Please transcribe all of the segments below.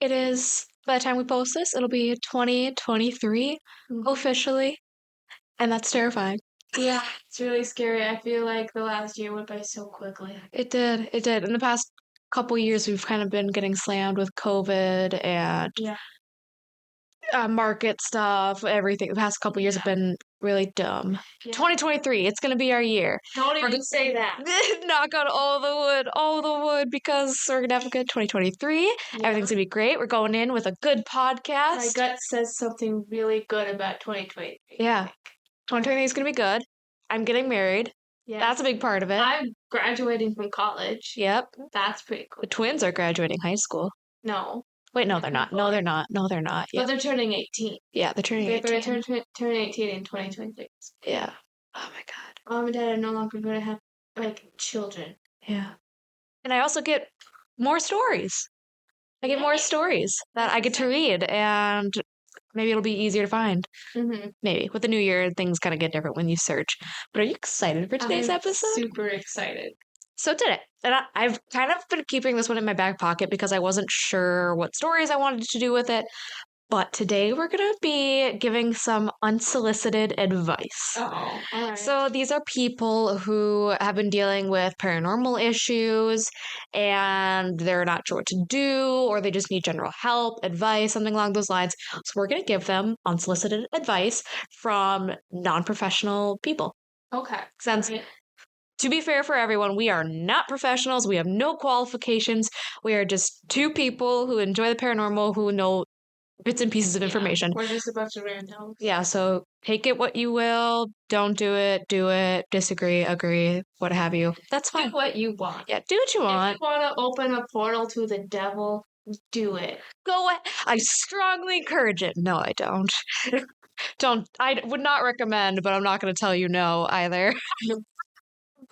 It is, by the time we post this, it'll be 2023 officially. And that's terrifying. Yeah, it's really scary. I feel like the last year went by so quickly. It did. In the past couple years, we've kind of been getting slammed with COVID and market stuff, everything. The past couple years have been really dumb. Yeah. 2023, it's going to be our year. Don't even say that. Knock on all the wood, because we're going to have a good 2023. Yeah. Everything's going to be great. We're going in with a good podcast. My gut says something really good about 2023. Yeah. 2023 is going to be good. I'm getting married. Yeah. That's a big part of it. I'm graduating from college. Yep. That's pretty cool. The twins are graduating high school. No. Wait, no, they're not. No, they're not. Yep. But they're turning 18. Yeah, they're turning 18. They're going to turn 18 in 2026. Yeah. Oh, my God. Mom and Dad are no longer going to have, children. Yeah. And I also get more stories. I get more stories that I get to read, and maybe it'll be easier to find. Mm-hmm. Maybe. With the new year, things kind of get different when you search. But are you excited for today's episode? Super excited. So did it. And I've kind of been keeping this one in my back pocket because I wasn't sure what stories I wanted to do with it. But today we're going to be giving some unsolicited advice. Oh, all right. So these are people who have been dealing with paranormal issues and they're not sure what to do, or they just need general help, advice, something along those lines. So we're going to give them unsolicited advice from non-professional people. Okay. Since, to be fair for everyone, we are not professionals. We have no qualifications. We are just two people who enjoy the paranormal, who know bits and pieces of information. We're just a bunch of randoms. Yeah, so take it what you will. Don't do it. Disagree, agree, what have you. That's fine. Do what you want. Yeah, do what you want. If you want to open a portal to the devil, do it. Go ahead. I strongly encourage it. No, I don't. I would not recommend, but I'm not going to tell you no either.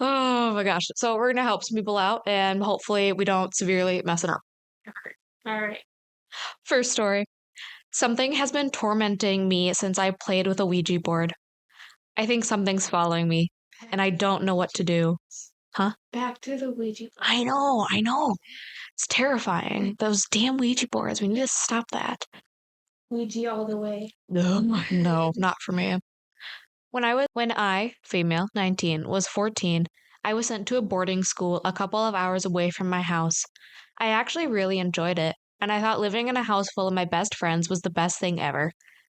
Oh my gosh. So we're going to help some people out, and hopefully we don't severely mess it up. All right. First story. Something has been tormenting me since I played with a Ouija board. I think something's following me, and I don't know what to do. Huh? Back to the Ouija board. I know. It's terrifying. Those damn Ouija boards. We need to stop that. Ouija all the way. No, not for me. When I, female, 19, was 14, I was sent to a boarding school a couple of hours away from my house. I actually really enjoyed it, and I thought living in a house full of my best friends was the best thing ever.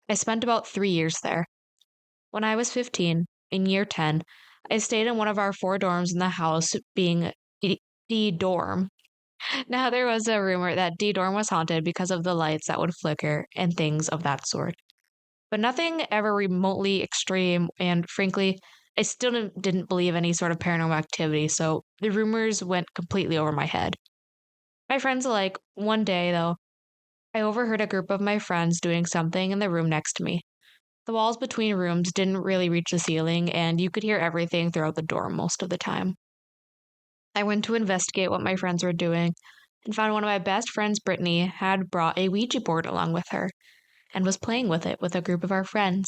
I spent about 3 years there. When I was 15, in year 10, I stayed in one of our 4 dorms in the house, being D dorm. Now, there was a rumor that D dorm was haunted because of the lights that would flicker and things of that sort. But nothing ever remotely extreme, and frankly, I still didn't believe any sort of paranormal activity, so the rumors went completely over my head. My friends alike, one day, though, I overheard a group of my friends doing something in the room next to me. The walls between rooms didn't really reach the ceiling, and you could hear everything throughout the dorm most of the time. I went to investigate what my friends were doing, and found one of my best friends, Brittany, had brought a Ouija board along with her, and was playing with it with a group of our friends.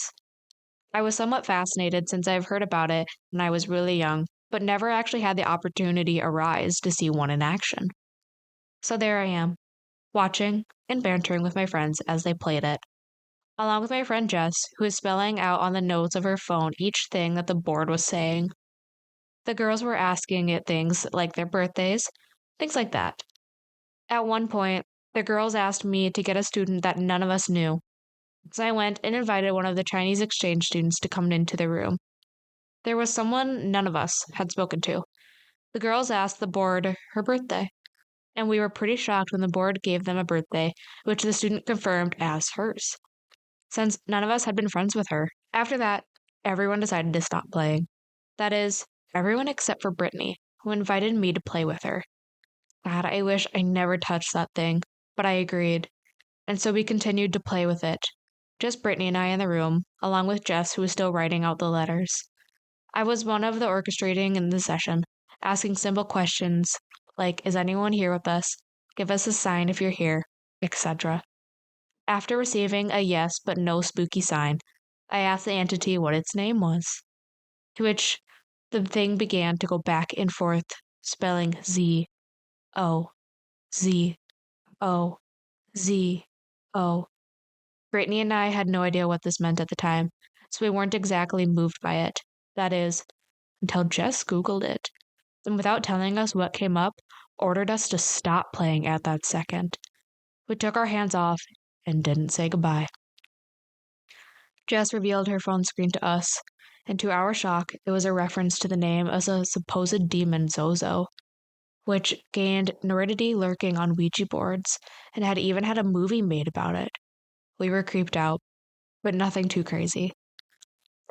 I was somewhat fascinated since I've heard about it when I was really young, but never actually had the opportunity arise to see one in action. So there I am, watching and bantering with my friends as they played it, along with my friend Jess, who is spelling out on the notes of her phone each thing that the board was saying. The girls were asking it things like their birthdays, things like that. At one point, the girls asked me to get a student that none of us knew, so I went and invited one of the Chinese exchange students to come into the room. There was someone none of us had spoken to. The girls asked the board her birthday, and we were pretty shocked when the board gave them a birthday, which the student confirmed as hers, since none of us had been friends with her. After that, everyone decided to stop playing. That is, everyone except for Brittany, who invited me to play with her. God, I wish I never touched that thing, but I agreed, and so we continued to play with it. Just Brittany and I in the room, along with Jess, who was still writing out the letters. I was one of the orchestrating in the session, asking simple questions like, is anyone here with us? Give us a sign if you're here, etc. After receiving a yes but no spooky sign, I asked the entity what its name was, to which the thing began to go back and forth, spelling Z-O, Z-O, Z-O. Brittany and I had no idea what this meant at the time, so we weren't exactly moved by it. That is, until Jess Googled it, and without telling us what came up, ordered us to stop playing at that second. We took our hands off and didn't say goodbye. Jess revealed her phone screen to us, and to our shock, it was a reference to the name of a supposed demon Zozo, which gained notoriety lurking on Ouija boards and had even had a movie made about it. We were creeped out, but nothing too crazy.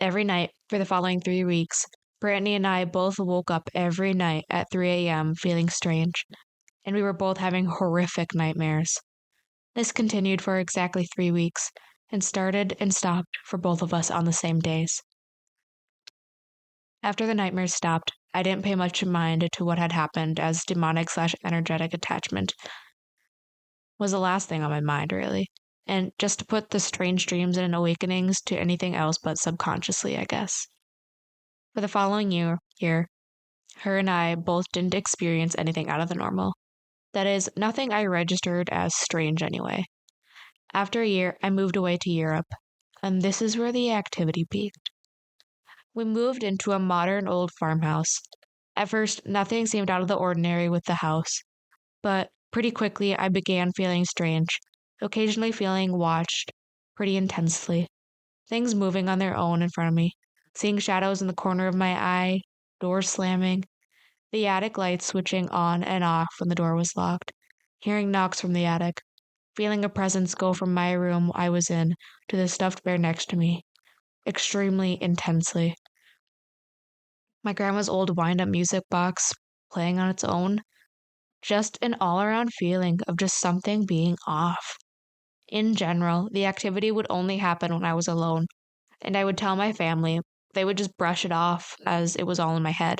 Every night for the following 3 weeks, Brittany and I both woke up every night at 3 a.m. feeling strange, and we were both having horrific nightmares. This continued for exactly 3 weeks and started and stopped for both of us on the same days. After the nightmares stopped, I didn't pay much mind to what had happened, as demonic/energetic attachment was the last thing on my mind, really. And just to put the strange dreams and awakenings to anything else but subconsciously, I guess. For the following year, her and I both didn't experience anything out of the normal. That is, nothing I registered as strange anyway. After a year, I moved away to Europe, and this is where the activity peaked. We moved into a modern old farmhouse. At first, nothing seemed out of the ordinary with the house, but pretty quickly I began feeling strange, occasionally feeling watched pretty intensely. Things moving on their own in front of me, seeing shadows in the corner of my eye, doors slamming, the attic lights switching on and off when the door was locked, hearing knocks from the attic, feeling a presence go from my room I was in to the stuffed bear next to me, extremely intensely. My grandma's old wind-up music box playing on its own, just an all-around feeling of just something being off. In general, the activity would only happen when I was alone, and I would tell my family. They would just brush it off as it was all in my head.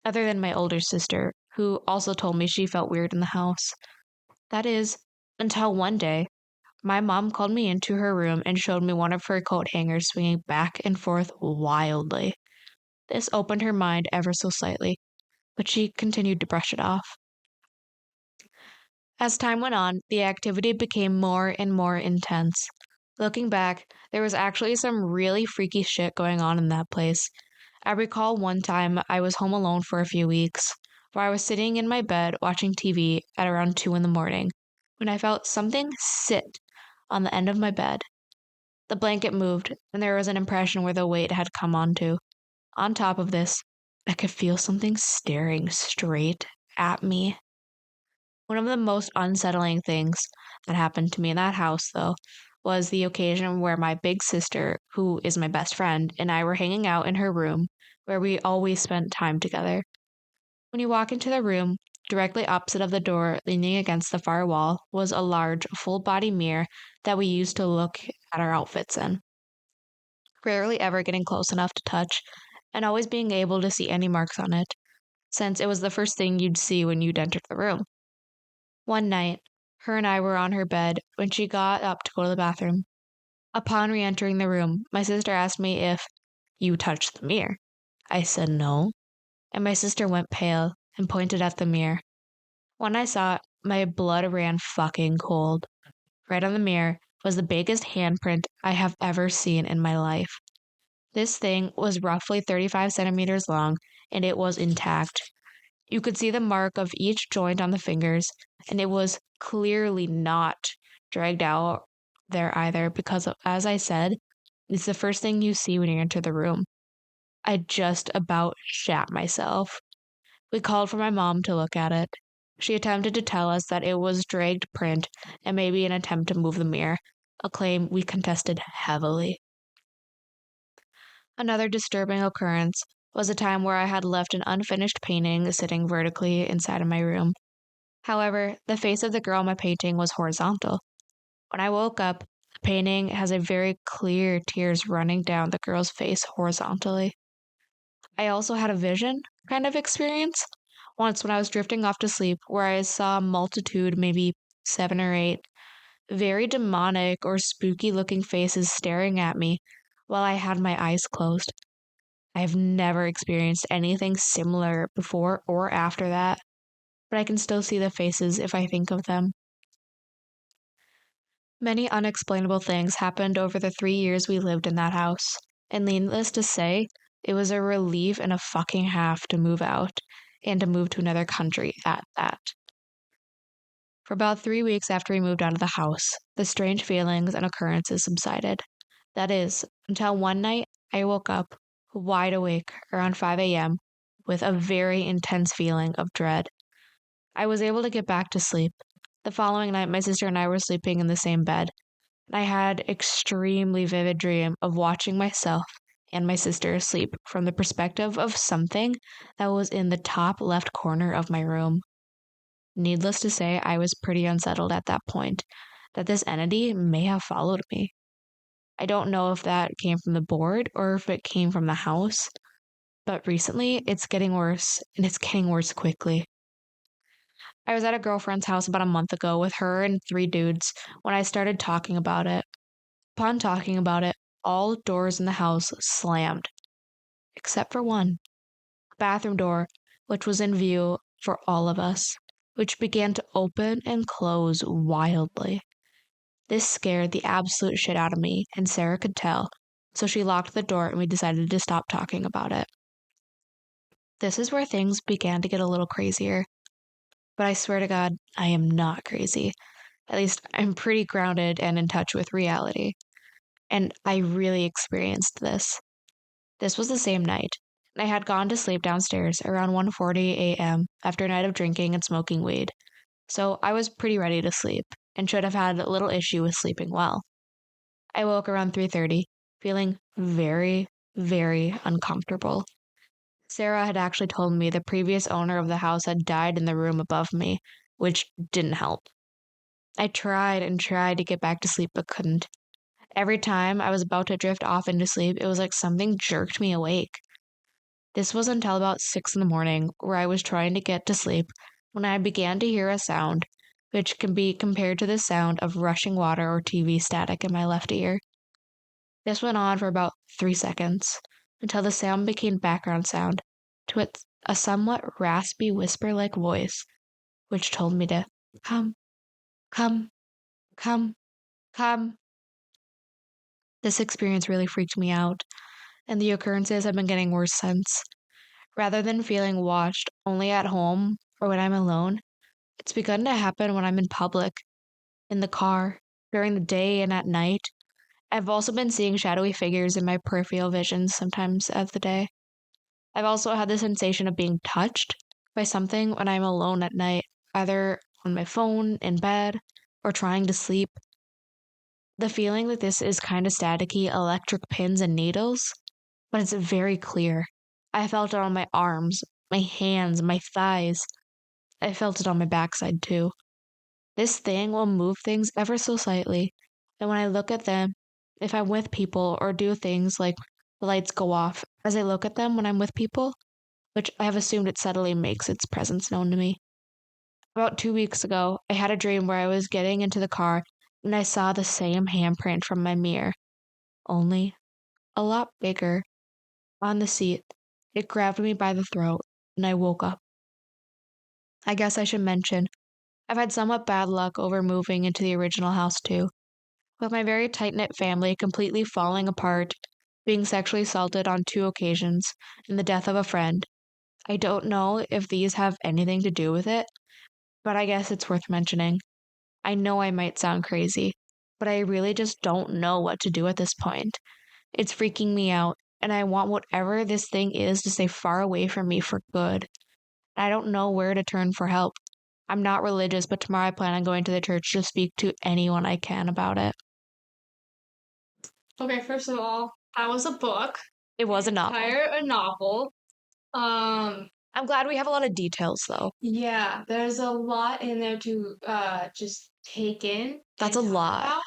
Other than my older sister, who also told me she felt weird in the house. That is, until one day, my mom called me into her room and showed me one of her coat hangers swinging back and forth wildly. This opened her mind ever so slightly, but she continued to brush it off. As time went on, the activity became more and more intense. Looking back, there was actually some really freaky shit going on in that place. I recall one time I was home alone for a few weeks, where I was sitting in my bed watching TV at around 2 in the morning, when I felt something sit on the end of my bed. The blanket moved, and there was an impression where the weight had come onto. On top of this, I could feel something staring straight at me. One of the most unsettling things that happened to me in that house, though, was the occasion where my big sister, who is my best friend, and I were hanging out in her room, where we always spent time together. When you walk into the room, directly opposite of the door, leaning against the far wall, was a large, full-body mirror that we used to look at our outfits in. Rarely ever getting close enough to touch, and always being able to see any marks on it, since it was the first thing you'd see when you'd entered the room. One night, her and I were on her bed when she got up to go to the bathroom. Upon re-entering the room, my sister asked me if you touched the mirror. I said no, and my sister went pale and pointed at the mirror. When I saw it, my blood ran fucking cold. Right on the mirror was the biggest handprint I have ever seen in my life. This thing was roughly 35 centimeters long, and it was intact. You could see the mark of each joint on the fingers, and it was clearly not dragged out there either because, as I said, it's the first thing you see when you enter the room. I just about shat myself. We called for my mom to look at it. She attempted to tell us that it was dragged print and maybe an attempt to move the mirror, a claim we contested heavily. Another disturbing occurrence was a time where I had left an unfinished painting sitting vertically inside of my room. However, the face of the girl in my painting was horizontal. When I woke up, the painting has a very clear tears running down the girl's face horizontally. I also had a vision kind of experience once when I was drifting off to sleep where I saw a multitude, maybe 7 or 8, very demonic or spooky looking faces staring at me while I had my eyes closed. I have never experienced anything similar before or after that, but I can still see the faces if I think of them. Many unexplainable things happened over the 3 years we lived in that house, and needless to say, it was a relief and a fucking half to move out and to move to another country at that. For about 3 weeks after we moved out of the house, the strange feelings and occurrences subsided. That is, until one night I woke up wide awake around 5 a.m. with a very intense feeling of dread. I was able to get back to sleep. The following night, my sister and I were sleeping in the same bed. I had extremely vivid dream of watching myself and my sister asleep from the perspective of something that was in the top left corner of my room. Needless to say, I was pretty unsettled at that point that this entity may have followed me. I don't know if that came from the board or if it came from the house, but recently it's getting worse and it's getting worse quickly. I was at a girlfriend's house about a month ago with her and 3 dudes when I started talking about it. Upon talking about it, all doors in the house slammed, except for one, the bathroom door, which was in view for all of us, which began to open and close wildly. This scared the absolute shit out of me, and Sarah could tell, so she locked the door and we decided to stop talking about it. This is where things began to get a little crazier, but I swear to God, I am not crazy. At least I'm pretty grounded and in touch with reality. And I really experienced this. This was the same night. I had gone to sleep downstairs around 1:40 a.m. after a night of drinking and smoking weed. So I was pretty ready to sleep and should have had little issue with sleeping well. I woke around 3:30, feeling very, very uncomfortable. Sarah had actually told me the previous owner of the house had died in the room above me, which didn't help. I tried and tried to get back to sleep but couldn't. Every time I was about to drift off into sleep, it was like something jerked me awake. This was until about 6 in the morning, where I was trying to get to sleep, when I began to hear a sound, which can be compared to the sound of rushing water or TV static in my left ear. This went on for about 3 seconds, until the sound became background sound, to a somewhat raspy whisper-like voice, which told me to come, come, come, come. This experience really freaked me out, and the occurrences have been getting worse since. Rather than feeling watched only at home or when I'm alone, it's begun to happen when I'm in public, in the car, during the day, and at night. I've also been seeing shadowy figures in my peripheral vision sometimes of the day. I've also had the sensation of being touched by something when I'm alone at night, either on my phone, in bed, or trying to sleep. The feeling that this is kind of staticky electric pins and needles, but it's very clear. I felt it on my arms, my hands, my thighs. I felt it on my backside too. This thing will move things ever so slightly, and when I look at them, if I'm with people or do things like the lights go off as I look at them when I'm with people, which I have assumed it subtly makes its presence known to me. About 2 weeks ago, I had a dream where I was getting into the car and I saw the same handprint from my mirror, only a lot bigger, on the seat. It grabbed me by the throat, and I woke up. I guess I should mention, I've had somewhat bad luck over moving into the original house too, with my very tight-knit family completely falling apart, being sexually assaulted on 2 occasions, and the death of a friend. I don't know if these have anything to do with it, but I guess it's worth mentioning. I know I might sound crazy, but I really just don't know what to do at this point. It's freaking me out, and I want whatever this thing is to stay far away from me for good. I don't know where to turn for help. I'm not religious, but tomorrow I plan on going to the church to speak to anyone I can about it. Okay, first of all, that was a book. It was a novel. A novel. I'm glad we have a lot of details, though. Yeah, there's a lot in there to just take in. That's a lot.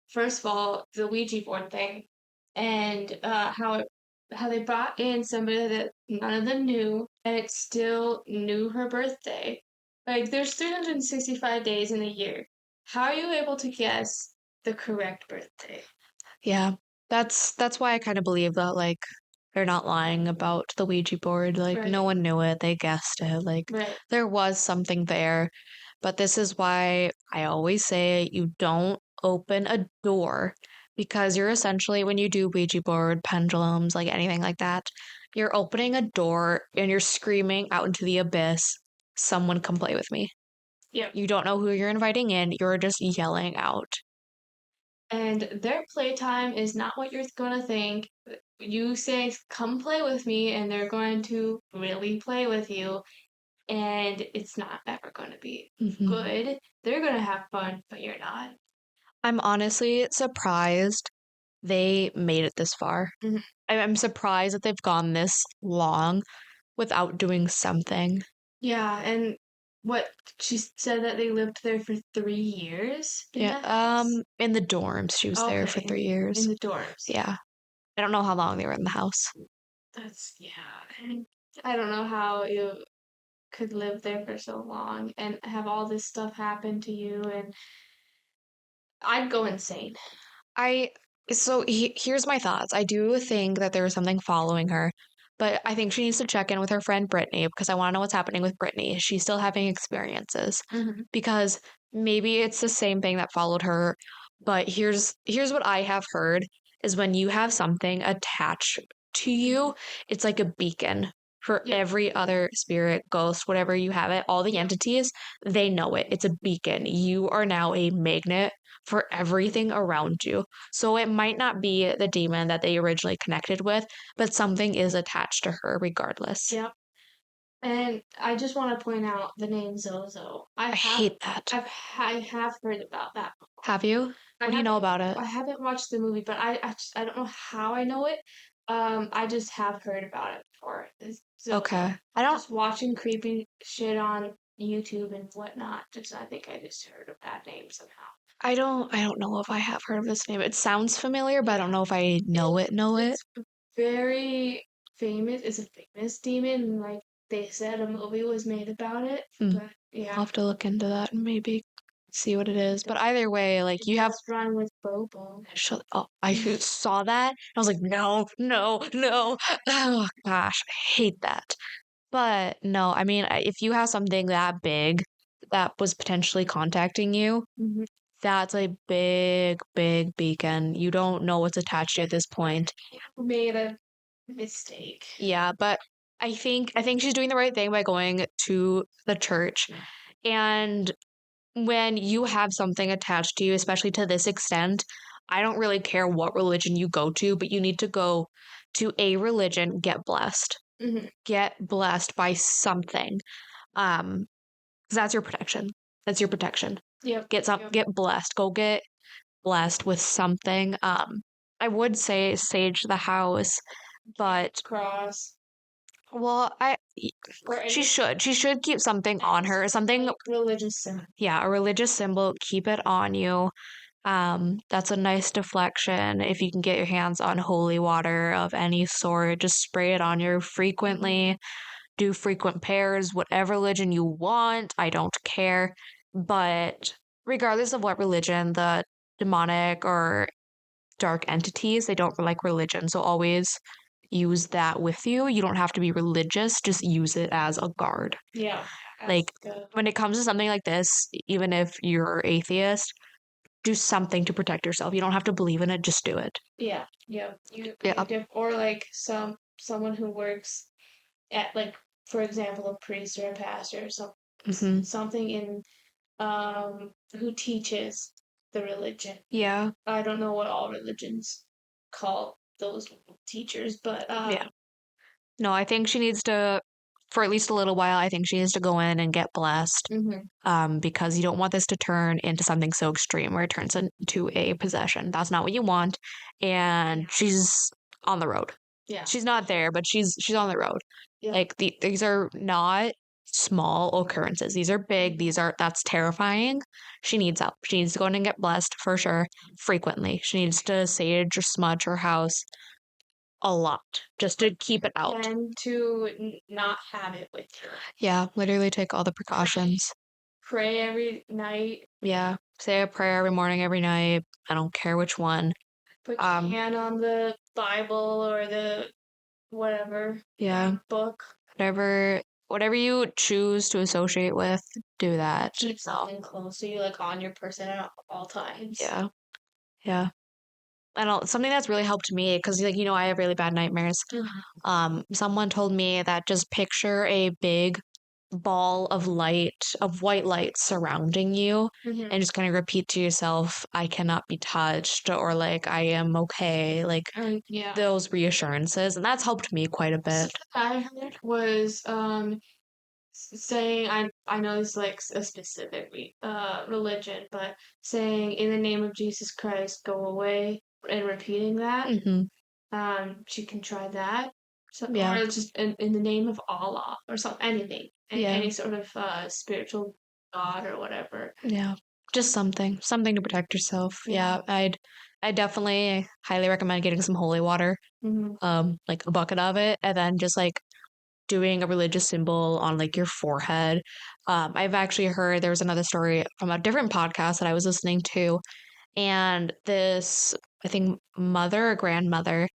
First of all, the Ouija board thing, and how they brought in somebody that none of them knew, and it still knew her birthday. Like, there's 365 days in a year. How are you able to guess the correct birthday? Yeah, that's why I kind of believe that, like, they're not lying about the Ouija board. Like, Right. no one knew it. They guessed it. Like, Right. there was something there. But this is why I always say you don't open a door because you're essentially, when you do Ouija board, pendulums, like anything like that, you're opening a door and you're screaming out into the abyss, someone come play with me. Yep. You don't know who you're inviting in, you're just yelling out. And their playtime is not what you're going to think. You say, come play with me, and they're going to really play with you. And it's not ever going to be good. They're going to have fun, but you're not. I'm honestly surprised they made it this far. I'm surprised that they've gone this long without doing something. Yeah, and what she said that they lived there for 3 years in Yeah, that house? in the dorms. She was there for 3 years. In the dorms. Yeah. I don't know how long they were in the house. That's, yeah. I don't know how you could live there for so long and have all this stuff happen to you, and I'd go insane. Here's my thoughts. I do think that there is something following her, but I think she needs to check in with her friend Brittany because I want to know what's happening with Brittany. Is she still having experiences? Because maybe it's the same thing that followed her, but here's what I have heard is when you have something attached to you, it's like a beacon for every other spirit, ghost, whatever you have it, all the entities, they know it. It's a beacon. You are now a magnet for everything around you. So it might not be the demon that they originally connected with, but something is attached to her regardless. Yep. And I just want to point out the name Zozo. I hate that. I have heard about that. Have you? What do you know about it? I haven't watched the movie, but I don't know how I know it. I just have heard about it before. Okay. I don't Just watching creepy shit on YouTube and whatnot. I think I just heard of that name somehow. I don't know if I have heard of this name. It sounds familiar, but I don't know if I know it. It's very famous. It's a famous demon. Like they said, a movie was made about it. But yeah, I'll have to look into that and maybe see what it is. But either way, like you have run with Bobo. Oh, I saw that. I was like, no, no, no. Oh gosh, I hate that. But no, I mean, if you have something that big that was potentially contacting you, that's a big, big beacon. You don't know what's attached to you at this point. Made a mistake. Yeah, but I think she's doing the right thing by going to the church. And when you have something attached to you, especially to this extent, I don't really care what religion you go to, but you need to go to a religion, get blessed. Get blessed by something. 'Cause that's your protection. That's your protection. Yep. Get blessed. Go get blessed with something. I would say sage the house, but cross. well, she should keep something on her, something religious symbol. Yeah, a religious symbol. Keep it on you. That's a nice deflection. If you can get your hands on holy water of any sort, just spray it on you frequently. Do frequent prayers, whatever religion you want. I don't care. But regardless of what religion, the demonic or dark entities, they don't like religion. So always use that with you. You don't have to be religious, just use it as a guard. Yeah. Like when it comes to something like this, even if you're atheist, do something to protect yourself. You don't have to believe in it, just do it. Yeah. Or like someone who works at, like, for example, a priest or a pastor or something in who teaches the religion. Yeah. I don't know what all religions call those teachers, but yeah. No, I think she needs to, for at least a little while, I think she needs to go in and get blessed. Because you don't want this to turn into something so extreme where it turns into a possession. That's not what you want. And she's on the road. Yeah. She's not there, but she's on the road. Yeah. Like these are not small occurrences. These are big. That's terrifying. She needs help. She needs to go in and get blessed for sure frequently. She needs to sage or smudge her house a lot just to keep it out. And to not have it with you. Yeah, literally take all the precautions. Pray every night. Yeah, say a prayer every morning, every night. I don't care which one. Put your hand on the Bible or the whatever. Yeah. Book. whatever you choose to associate with, do that. Keep something close to you, like on your person at all times. Yeah. Yeah. And something that's really helped me, because like I have really bad nightmares. Someone told me that just picture a big ball of white light surrounding you, and just kind of repeat to yourself, I cannot be touched, or like I am okay, like Yeah. those reassurances, and that's helped me quite a bit. I heard was saying, I know it's like a specific religion, but saying in the name of Jesus Christ, go away, and repeating that. She can try that. So, Yeah. or just in the name of Allah or something, anything, Yeah. any sort of spiritual god or whatever. Yeah. Just something to protect yourself. Yeah. I definitely highly recommend getting some holy water, like a bucket of it, and then just like doing a religious symbol on like your forehead. I've actually heard there was another story from a different podcast that I was listening to, and this, I think, mother or grandmother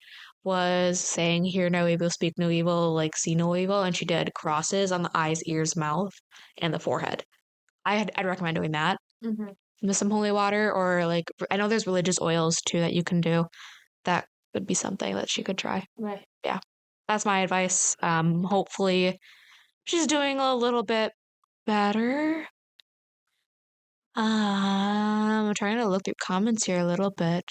was saying, hear no evil, speak no evil, like see no evil, and she did crosses on the eyes, ears, mouth, and the forehead. I'd recommend doing that with some holy water, or like I know there's religious oils too that you can do. That would be something that she could try. Right. Yeah, that's my advice. Hopefully she's doing a little bit better. I'm trying to look through comments here a little bit.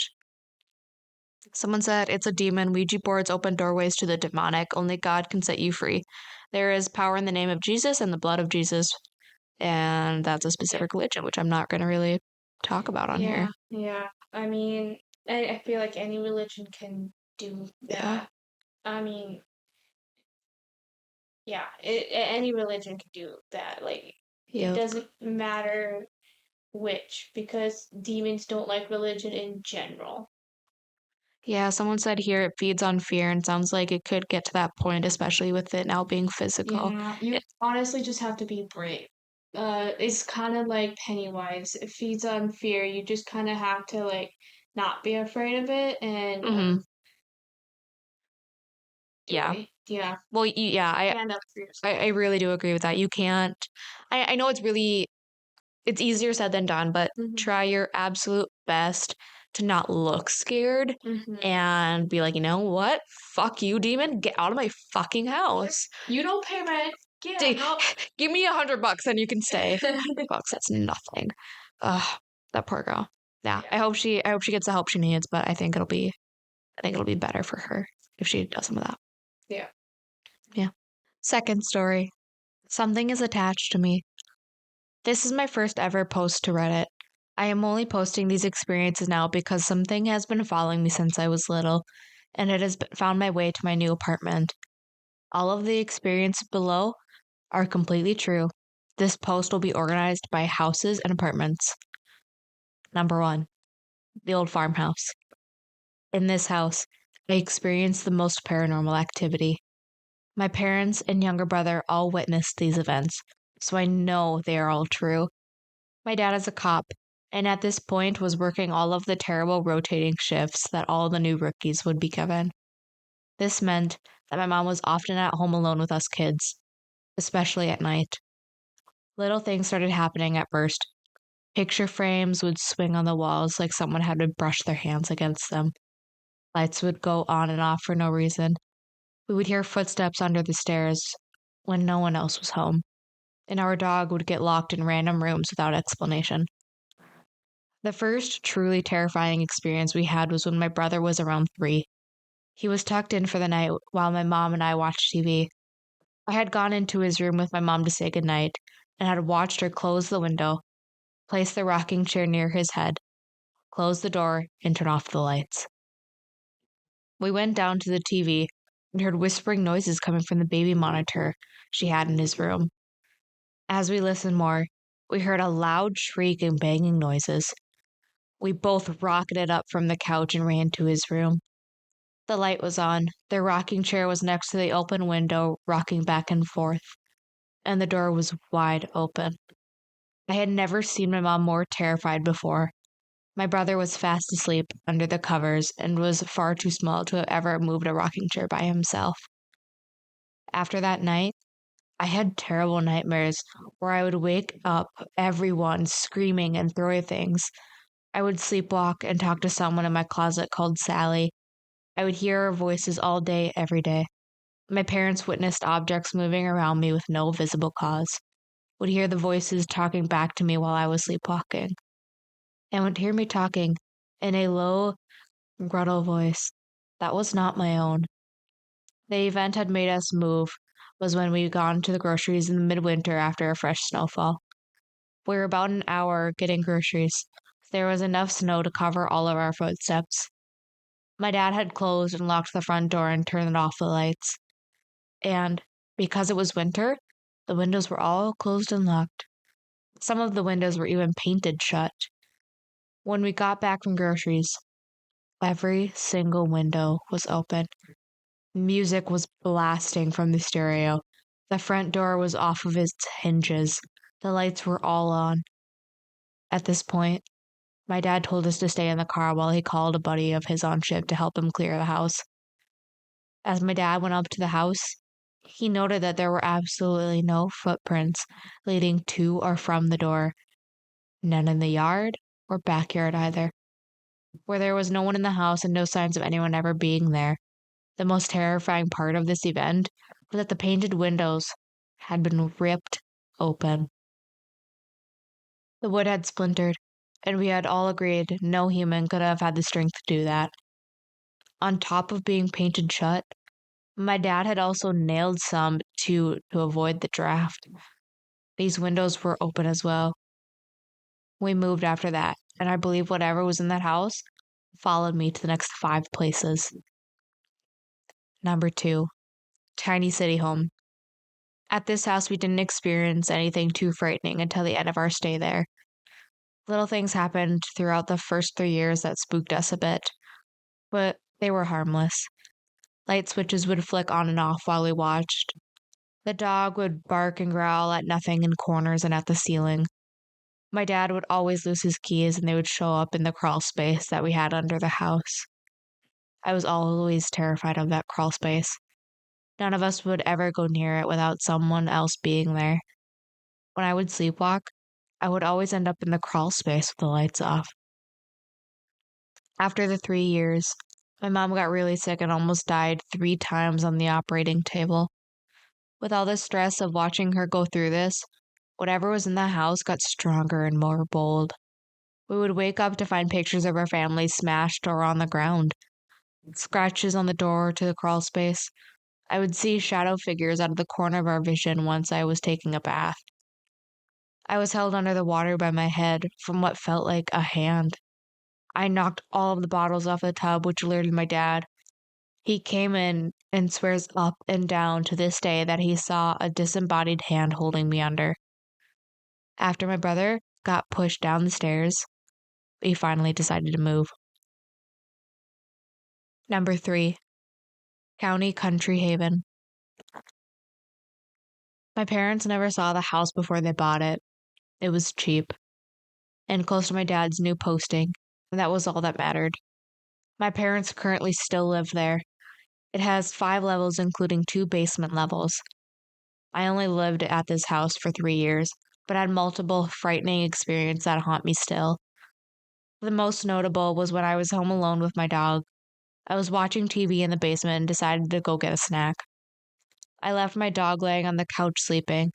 Someone said, it's a demon. Ouija boards open doorways to the demonic. Only God can set you free. There is power in the name of Jesus and the blood of Jesus. And that's a specific religion, which I'm not going to really talk about on here. Yeah. I mean, I feel like any religion can do that. Yeah. I mean, yeah, any religion can do that. Like, it doesn't matter which, because demons don't like religion in general. Yeah, someone said here it feeds on fear, and sounds like it could get to that point, especially with it now being physical. Yeah, you honestly just have to be brave. It's kind of like Pennywise. It feeds on fear. You just kind of have to like not be afraid of it, and yeah. yeah. Well, yeah, Stand up for yourself. I really do agree with that. You can't. I know it's easier said than done, but try your absolute best to not look scared and be like, you know what? Fuck you, demon. Get out of my fucking house. You don't pay rent. Yeah, give me $100 and you can stay. $100, that's nothing. Ugh, that poor girl. Yeah, I hope she gets the help she needs, but I think it'll be better for her if she does some of that. Yeah. Yeah. Second story. Something is attached to me. This is my first ever post to Reddit. I am only posting these experiences now because something has been following me since I was little, and it has found my way to my new apartment. All of the experiences below are completely true. This post will be organized by houses and apartments. Number 1, the old farmhouse. In this house, I experienced the most paranormal activity. My parents and younger brother all witnessed these events, so I know they are all true. My dad is a cop, and at this point was working all of the terrible rotating shifts that all the new rookies would be given. This meant that my mom was often at home alone with us kids, especially at night. Little things started happening at first. Picture frames would swing on the walls like someone had to brush their hands against them. Lights would go on and off for no reason. We would hear footsteps under the stairs when no one else was home, and our dog would get locked in random rooms without explanation. The first truly terrifying experience we had was when my brother was around 3. He was tucked in for the night while my mom and I watched TV. I had gone into his room with my mom to say goodnight and had watched her close the window, place the rocking chair near his head, close the door, and turn off the lights. We went down to the TV and heard whispering noises coming from the baby monitor she had in his room. As we listened more, we heard a loud shriek and banging noises. We both rocketed up from the couch and ran to his room. The light was on, the rocking chair was next to the open window, rocking back and forth, and the door was wide open. I had never seen my mom more terrified before. My brother was fast asleep under the covers and was far too small to have ever moved a rocking chair by himself. After that night, I had terrible nightmares where I would wake up everyone screaming and throwing things. I would sleepwalk and talk to someone in my closet called Sally. I would hear her voices all day, every day. My parents witnessed objects moving around me with no visible cause, would hear the voices talking back to me while I was sleepwalking, and would hear me talking in a low, gruntle voice that was not my own. The event had made us move was when we gone to the groceries in the midwinter after a fresh snowfall. We were about an hour getting groceries. There was enough snow to cover all of our footsteps. My dad had closed and locked the front door and turned off the lights. And because it was winter, the windows were all closed and locked. Some of the windows were even painted shut. When we got back from groceries, every single window was open. Music was blasting from the stereo. The front door was off of its hinges. The lights were all on. At this point, my dad told us to stay in the car while he called a buddy of his on shift to help him clear the house. As my dad went up to the house, he noted that there were absolutely no footprints leading to or from the door, none in the yard or backyard either. Where there was no one in the house and no signs of anyone ever being there. The most terrifying part of this event was that the painted windows had been ripped open. The wood had splintered, and we had all agreed no human could have had the strength to do that. On top of being painted shut, my dad had also nailed some to avoid the draft. These windows were open as well. We moved after that, and I believe whatever was in that house followed me to the next 5 places. Number 2, tiny city home. At this house, we didn't experience anything too frightening until the end of our stay there. Little things happened throughout the first 3 years that spooked us a bit, but they were harmless. Light switches would flick on and off while we watched. The dog would bark and growl at nothing in corners and at the ceiling. My dad would always lose his keys and they would show up in the crawl space that we had under the house. I was always terrified of that crawl space. None of us would ever go near it without someone else being there. When I would sleepwalk, I would always end up in the crawl space with the lights off. After the 3 years, my mom got really sick and almost died 3 times on the operating table. With all the stress of watching her go through this, whatever was in the house got stronger and more bold. We would wake up to find pictures of our family smashed or on the ground, scratches on the door to the crawl space. I would see shadow figures out of the corner of our vision once I was taking a bath. I was held under the water by my head from what felt like a hand. I knocked all of the bottles off the tub, which alerted my dad. He came in and swears up and down to this day that he saw a disembodied hand holding me under. After my brother got pushed down the stairs, we finally decided to move. Number 3, County Country Haven. My parents never saw the house before they bought it. It was cheap and close to my dad's new posting, and that was all that mattered. My parents currently still live there. It has 5 levels, including 2 basement levels. I only lived at this house for 3 years, but had multiple frightening experiences that haunt me still. The most notable was when I was home alone with my dog. I was watching TV in the basement and decided to go get a snack. I left my dog laying on the couch sleeping.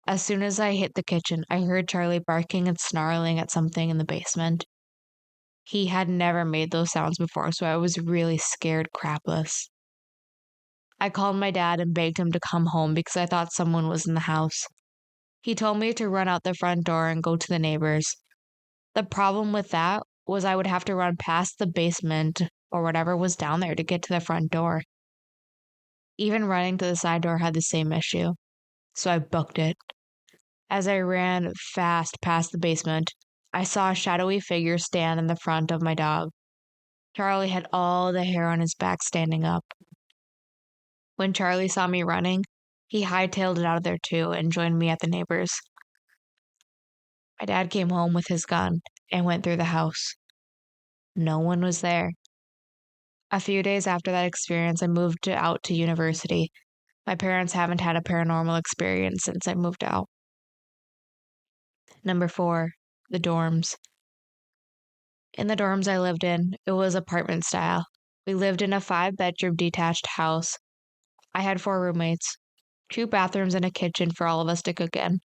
As soon as I hit the kitchen, I heard Charlie barking and snarling at something in the basement. He had never made those sounds before, so I was really scared crapless. I called my dad and begged him to come home because I thought someone was in the house. He told me to run out the front door and go to the neighbors. The problem with that was I would have to run past the basement or whatever was down there to get to the front door. Even running to the side door had the same issue, so I booked it. As I ran fast past the basement, I saw a shadowy figure stand in the front of my dog. Charlie had all the hair on his back standing up. When Charlie saw me running, he hightailed it out of there too and joined me at the neighbors. My dad came home with his gun and went through the house. No one was there. A few days after that experience, I moved out to university. My parents haven't had a paranormal experience since I moved out. Number 4, the dorms. In the dorms I lived in, it was apartment style. We lived in a 5-bedroom detached house. I had 4 roommates, 2 bathrooms and a kitchen for all of us to cook in.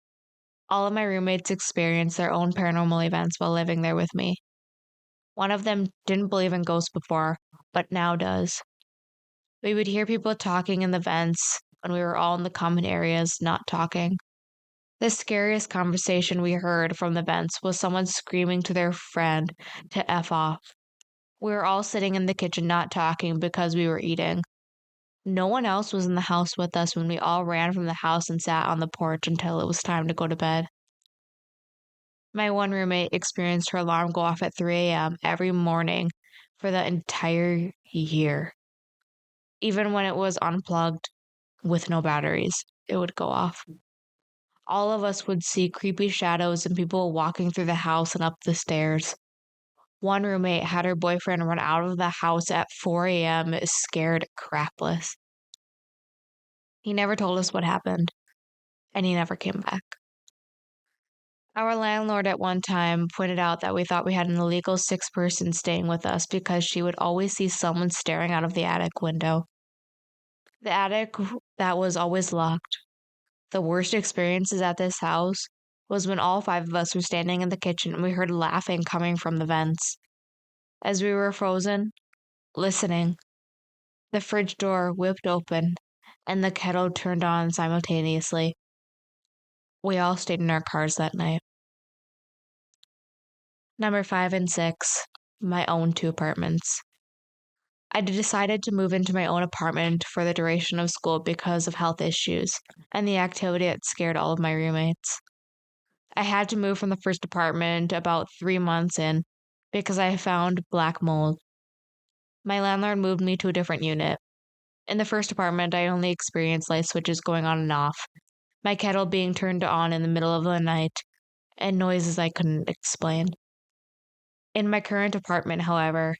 All of my roommates experienced their own paranormal events while living there with me. One of them didn't believe in ghosts before, but now does. We would hear people talking in the vents when we were all in the common areas not talking. The scariest conversation we heard from the vents was someone screaming to their friend to F off. We were all sitting in the kitchen not talking because we were eating. No one else was in the house with us when we all ran from the house and sat on the porch until it was time to go to bed. My one roommate experienced her alarm go off at 3 a.m. every morning for the entire year. Even when it was unplugged with no batteries, it would go off. All of us would see creepy shadows and people walking through the house and up the stairs. One roommate had her boyfriend run out of the house at 4 a.m., scared crapless. He never told us what happened, and he never came back. Our landlord at one time pointed out that we thought we had an illegal 6th person staying with us because she would always see someone staring out of the attic window. The attic that was always locked. The worst experiences at this house was when all 5 of us were standing in the kitchen and we heard laughing coming from the vents. As we were frozen, listening, the fridge door whipped open and the kettle turned on simultaneously. We all stayed in our cars that night. Number 5 and 6, my own 2 apartments. I decided to move into my own apartment for the duration of school because of health issues and the activity that scared all of my roommates. I had to move from the first apartment about 3 months in because I found black mold. My landlord moved me to a different unit. In the first apartment, I only experienced light switches going on and off, my kettle being turned on in the middle of the night, and noises I couldn't explain. In my current apartment, however,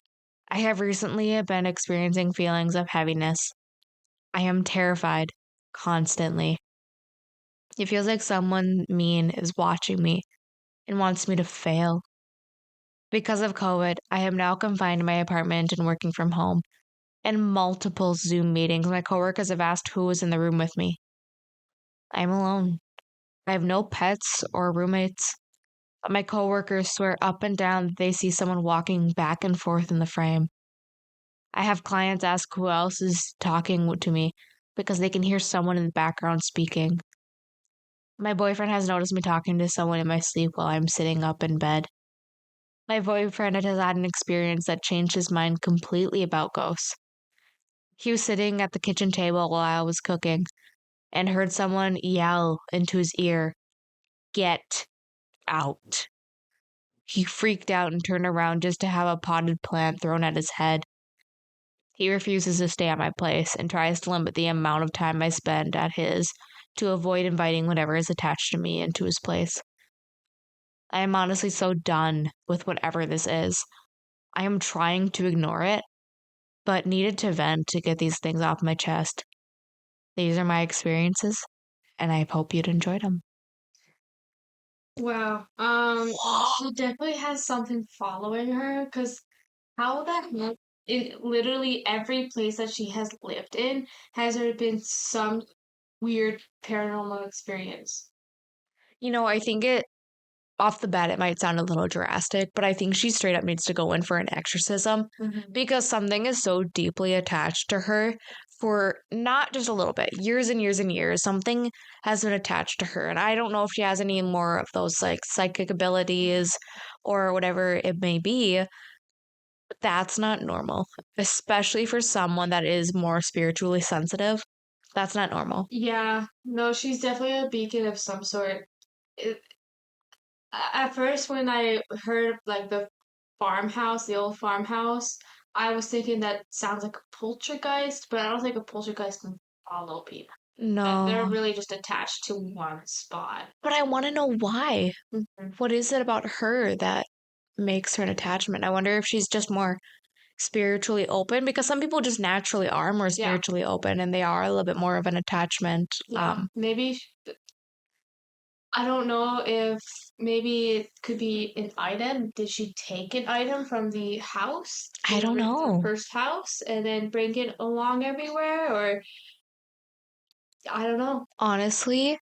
I have recently been experiencing feelings of heaviness. I am terrified, constantly. It feels like someone mean is watching me and wants me to fail. Because of COVID, I am now confined to my apartment and working from home. In multiple Zoom meetings, my coworkers have asked who was in the room with me. I'm alone. I have no pets or roommates. But my coworkers swear up and down that they see someone walking back and forth in the frame. I have clients ask who else is talking to me because they can hear someone in the background speaking. My boyfriend has noticed me talking to someone in my sleep while I'm sitting up in bed. My boyfriend has had an experience that changed his mind completely about ghosts. He was sitting at the kitchen table while I was cooking and heard someone yell into his ear, "Get out." He freaked out and turned around just to have a potted plant thrown at his head. He refuses to stay at my place and tries to limit the amount of time I spend at his to avoid inviting whatever is attached to me into his place. I am honestly so done with whatever this is. I am trying to ignore it, but needed to vent to get these things off my chest. These are my experiences, and I hope you'd enjoyed them. Wow. She definitely has something following her because how the heck in literally every place that she has lived in has there been some weird paranormal experience. I think off the bat, it might sound a little drastic, but I think she straight up needs to go in for an exorcism because something is so deeply attached to her for not just a little bit, years and years and years. Something has been attached to her. And I don't know if she has any more of those like psychic abilities or whatever it may be. But that's not normal, especially for someone that is more spiritually sensitive. That's not normal. Yeah, no, she's definitely a beacon of some sort. It, at first, when I heard like the old farmhouse, I was thinking that sounds like a poltergeist, but I don't think a poltergeist can follow people. They're No. really just attached to one spot. But I want to know why. Mhm. What is it about her that makes her an attachment? I wonder if she's just more spiritually open, because some people just naturally are more spiritually open and they are a little bit more of an attachment. Maybe I don't know if maybe it could be an item. Did she take an item from the house, I don't from know. first house, and then bring it along everywhere? Or I don't know. Honestly,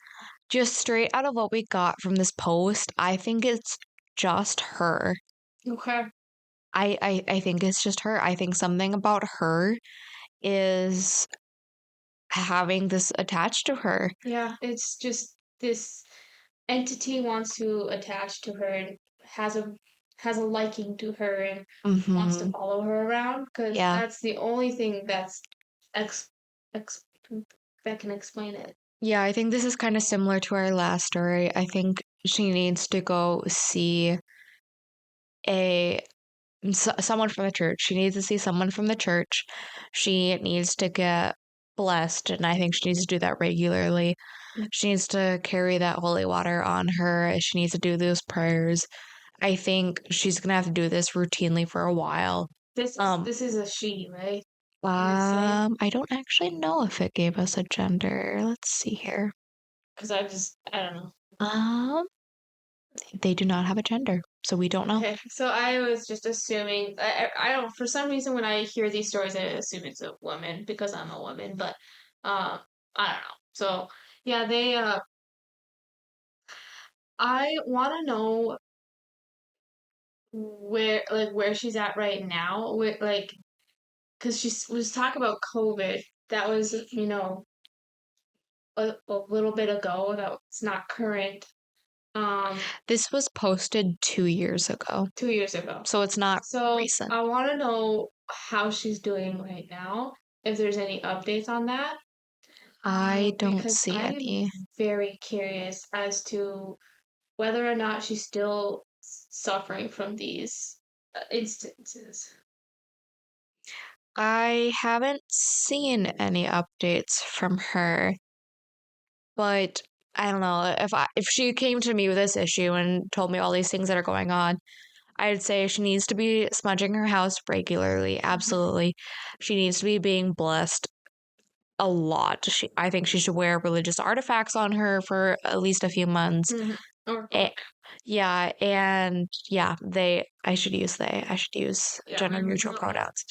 just straight out of what we got from this post, I think it's just her. Okay. I think it's just her. I think something about her is having this attached to her. Yeah, it's just this entity wants to attach to her and has a liking to her and wants to follow her around because Yeah. that's the only thing that's ex, ex that can explain it. Yeah, I think this is kind of similar to our last story. I think she needs to go see a someone from the church. She needs to see someone from the church. She needs to get blessed, and I think she needs to do that regularly. She needs to carry that holy water on her. She needs to do those prayers. I think she's gonna have to do this routinely for a while. This is a she, right? I don't actually know if it gave us a gender. Let's see here. Because I don't know. They do not have a gender, so we don't know. Okay, so I was just assuming. I don't. For some reason, when I hear these stories, I assume it's a woman because I'm a woman. But I don't know. So yeah, they. I want to know where she's at right now. With like, because she was talking about COVID. That was a little bit ago. That's not current. This was posted 2 years ago. 2 years ago. So it's not recent. I want to know how she's doing right now, if there's any updates on that. I don't Because see I any. am very curious as to whether or not she's still suffering from these instances. I haven't seen any updates from her, but I don't know if she came to me with this issue and told me all these things that are going on, I'd say she needs to be smudging her house regularly. Absolutely. She needs to be being blessed a lot. I think she should wear religious artifacts on her for at least a few months. Or Yeah, and yeah, I should use they. I should use gender neutral pronouns.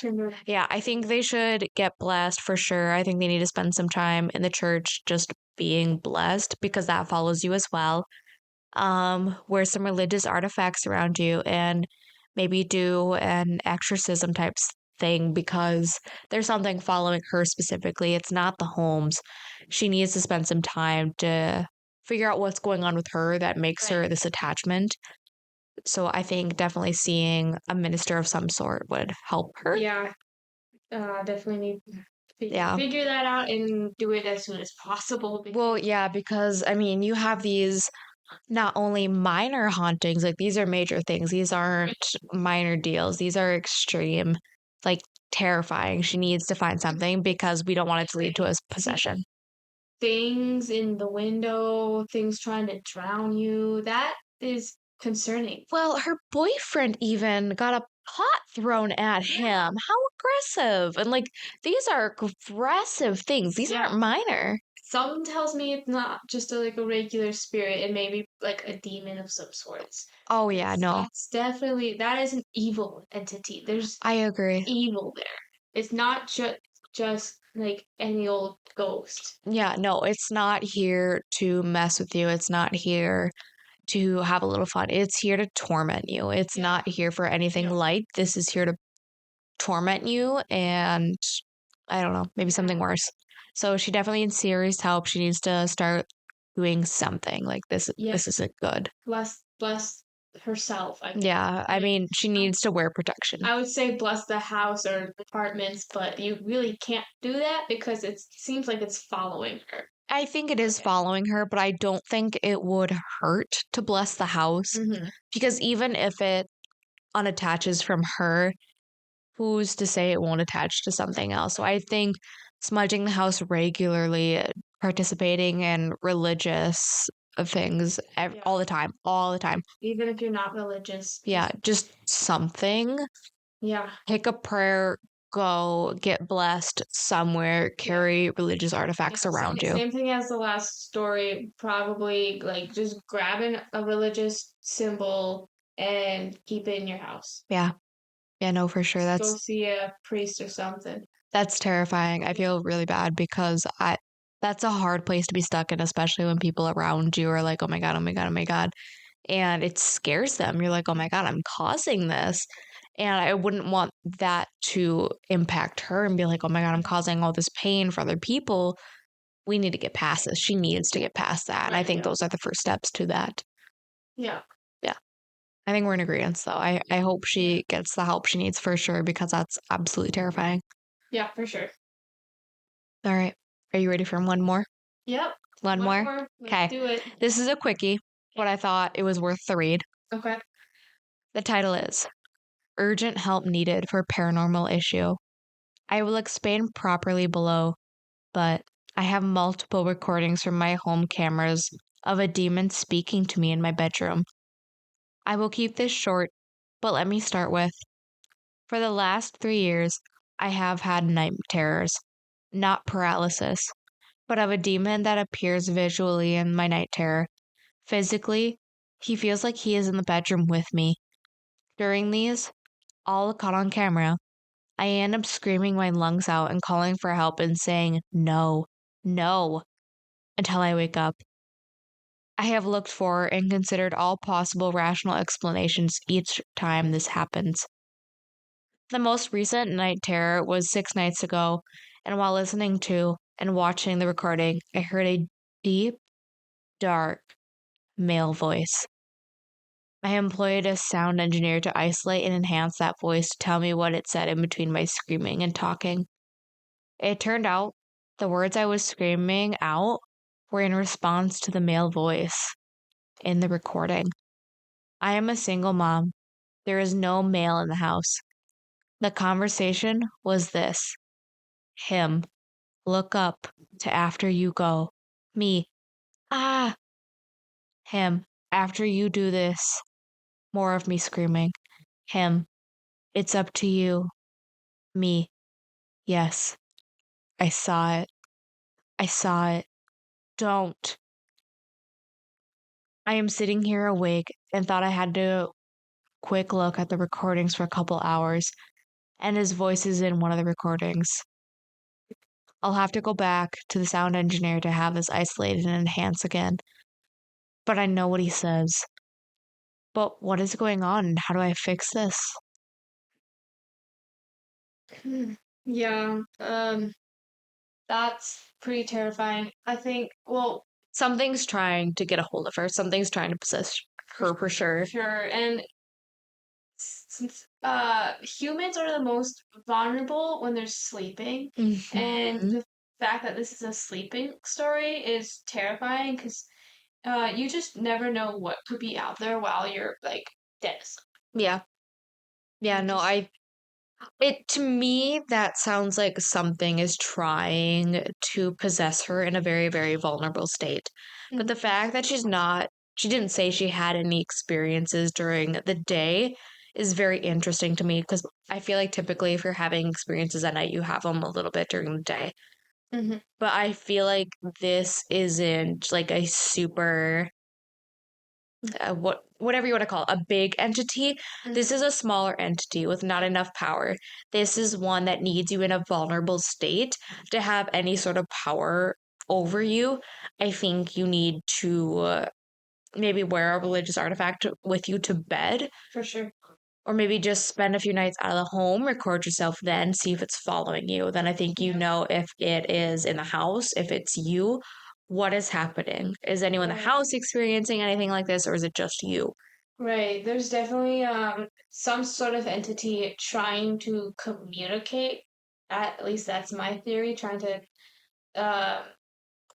Yeah, I think they should get blessed for sure. I think they need to spend some time in the church just being blessed because that follows you as well. Wear some religious artifacts around you and maybe do an exorcism type thing because there's something following her specifically. It's not the homes. She needs to spend some time to figure out what's going on with her that makes her this attachment. So I think definitely seeing a minister of some sort would help her. Yeah, definitely need to figure that out and do it as soon as possible. Well, yeah, because I mean, you have these not only minor hauntings, like these are major things. These aren't minor deals. These are extreme, like terrifying. She needs to find something because we don't want it to lead to a possession. Things in the window, things trying to drown you, that is concerning. Well, her boyfriend even got a pot thrown at him. How aggressive. And like, these are aggressive things. These aren't minor. Something tells me it's not just like a regular spirit. It may be like a demon of some sorts. Oh, yeah, no. That's definitely, that is an evil entity. I agree. Evil there. It's not just like any old ghost. Yeah, no, it's not here to mess with you. It's not here to have a little fun. It's here to torment you. It's not here for anything light. This is here to torment you and I don't know, maybe something worse. So she definitely needs serious help. She needs to start doing something. Like this isn't good. Bless herself. I mean, she needs to wear protection. I would say bless the house or apartments, but you really can't do that because it seems like it's following her. I think it is following her, but I don't think it would hurt to bless the house because even if it unattaches from her, who's to say it won't attach to something else? So I think smudging the house regularly, participating in religious things all the time, even if you're not religious. Yeah, just something Yeah. Pick a prayer, go get blessed somewhere, Yeah. carry religious Yeah, artifacts around you. same thing as the last story, probably like just grabbing a religious symbol and keep it in your house. Yeah. Yeah, no, for sure. Just go see a priest or something. That's terrifying. I feel really bad because I that's a hard place to be stuck in, especially when people around you are like, "Oh my god, oh my god, oh my god." And it scares them. You're like, "Oh my god, I'm causing this." And I wouldn't want that to impact her and be like, "Oh my god, I'm causing all this pain for other people." We need to get past this. She needs to get past that. And I Right, think yeah. those are the first steps to that. Yeah. Yeah. I think we're in agreement though. I hope she gets the help she needs for sure because that's absolutely terrifying. Yeah, for sure. All right. Are you ready for one more? Yep. One One more? more. Let's Okay. do it. This is a quickie, but I thought it was worth the read. Okay. The title is Urgent Help Needed for Paranormal Issue. I will explain properly below, but I have multiple recordings from my home cameras of a demon speaking to me in my bedroom. I will keep this short, but let me start with for the last 3 years, I have had night terrors, not paralysis, but of a demon that appears visually in my night terror. Physically, he feels like he is in the bedroom with me. During these, all caught on camera, I end up screaming my lungs out and calling for help and saying, no, no, until I wake up. I have looked for and considered all possible rational explanations each time this happens. The most recent night terror was 6 nights ago, and while listening to and watching the recording, I heard a deep, dark male voice. I employed a sound engineer to isolate and enhance that voice to tell me what it said in between my screaming and talking. It turned out the words I was screaming out were in response to the male voice in the recording. I am a single mom. There is no male in the house. The conversation was this: him, look up to after you go. Me, ah, him, after you do this. More of me screaming. Him, it's up to you. Me, yes, I saw it. I saw it. Don't. I am sitting here awake and thought I had to quick look at the recordings for a couple hours, and his voice is in one of the recordings. I'll have to go back to the sound engineer to have this isolated and enhanced again. But I know what he says. But what is going on and how do I fix this? Yeah. That's pretty terrifying. I think, well, Something's trying to get a hold of her. Something's trying to possess her for sure. sure. And since humans are the most vulnerable when they're sleeping, and Mm-hmm. the fact that this is a sleeping story is terrifying because you just never know what could be out there while you're like dead asleep. Yeah. Yeah, You no, just it to me that sounds like something is trying to possess her in a very, very vulnerable state. But the fact that she didn't say she had any experiences during the day is very interesting to me because I feel like typically if you're having experiences at night, you have them a little bit during the day. Mhm. But I feel like this isn't like a super whatever you want to call it, a big entity. This is a smaller entity with not enough power. This is one that needs you in a vulnerable state to have any sort of power over you. I think you need to maybe wear a religious artifact with you to bed, For sure. or maybe just spend a few nights out of the home, record yourself, then see if it's following you. Then I think you Yeah. know if it is in the house, if it's you, what is happening. Is anyone in the Right. house experiencing anything like this, or is it just you? Right. There's definitely some sort of entity trying to communicate. At least that's my theory, trying to uh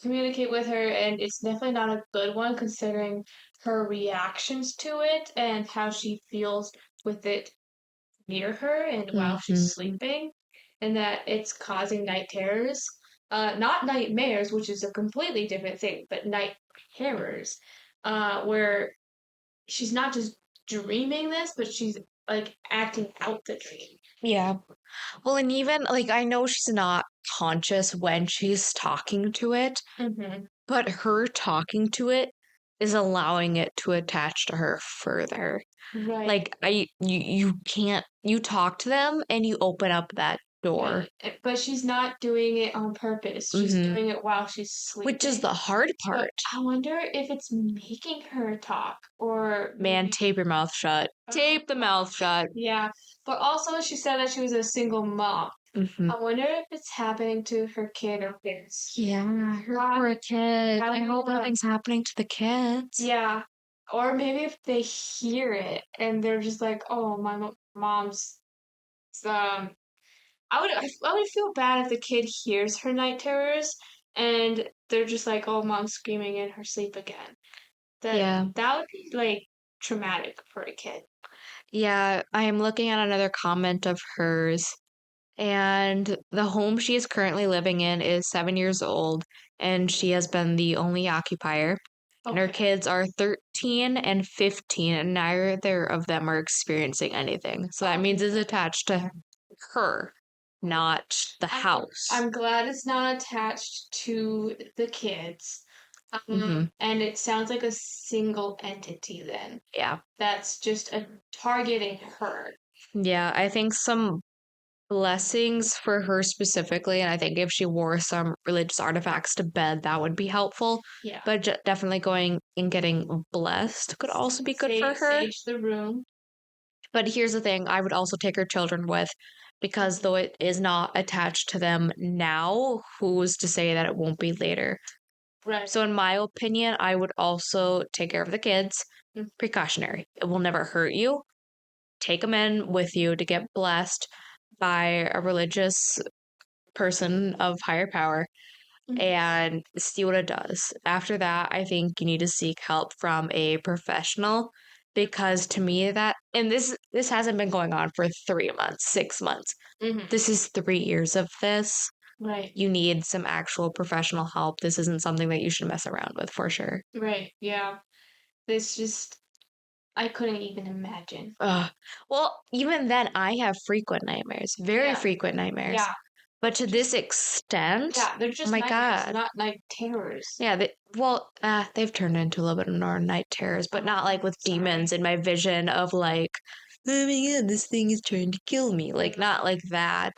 communicate with her, and it's definitely not a good one considering her reactions to it and how she feels with it near her and while she's Mm-hmm. sleeping, and that it's causing night terrors. Not nightmares, which is a completely different thing, but night terrors, where she's not just dreaming this, but she's like acting out the dream. Yeah. Well, and even like I know she's not conscious when she's talking to it, Mm-hmm. but her talking to it is allowing it to attach to her further. Right. Like you can't you talk to them and you open up that door. Right. But she's not doing it on purpose. She's doing it while she's sleeping. Which is the hard But part. I wonder if it's making her talk or Man, maybe. tape your mouth shut. Tape the mouth shut. Yeah. But also she said that she was a single mom. Mm-hmm. I wonder if it's happening to her kid or kids. Yeah, her for a kid. I hope nothing's happening to the kids. Yeah. Or maybe if they hear it and they're just like, oh, my mom's. I would feel bad if the kid hears her night terrors and they're just like, oh, mom's screaming in her sleep again. That would be like traumatic for a kid. Yeah, I'm looking at another comment of hers, and the home she is currently living in is 7 years old, and she has been the only occupier. And her kids are 13 and 15, and neither of them are experiencing anything. So that means it's attached to her, not the house. I'm glad it's not attached to the kids. And it sounds like a single entity then. Yeah. That's just targeting her. Yeah, I think some blessings for her specifically, and I think if she wore some religious artifacts to bed, that would be helpful. Yeah. But definitely going and getting blessed could also be good for her. Sage the room. But here's the thing, I would also take her children with, because though it is not attached to them now, who's to say that it won't be later? Right. So in my opinion, I would also take care of the kids. Precautionary. It will never hurt you. Take them in with you to get blessed by a religious person of higher power and see what it does. After that, I think you need to seek help from a professional, because to me that, and this hasn't been going on for 3 months, 6 months. This is 3 years of this. Right. You need some actual professional help. This isn't something that you should mess around with, for sure. Right. Yeah. This just, I couldn't even imagine. Well, even then, I have frequent nightmares, very frequent nightmares. Yeah. But to this extent, Yeah, they're just oh my nightmares, God. not night terrors. Yeah, they've turned into a little bit more night terrors, but not like with demons in my vision of like, oh my God, this thing is trying to kill me. Like, not like that.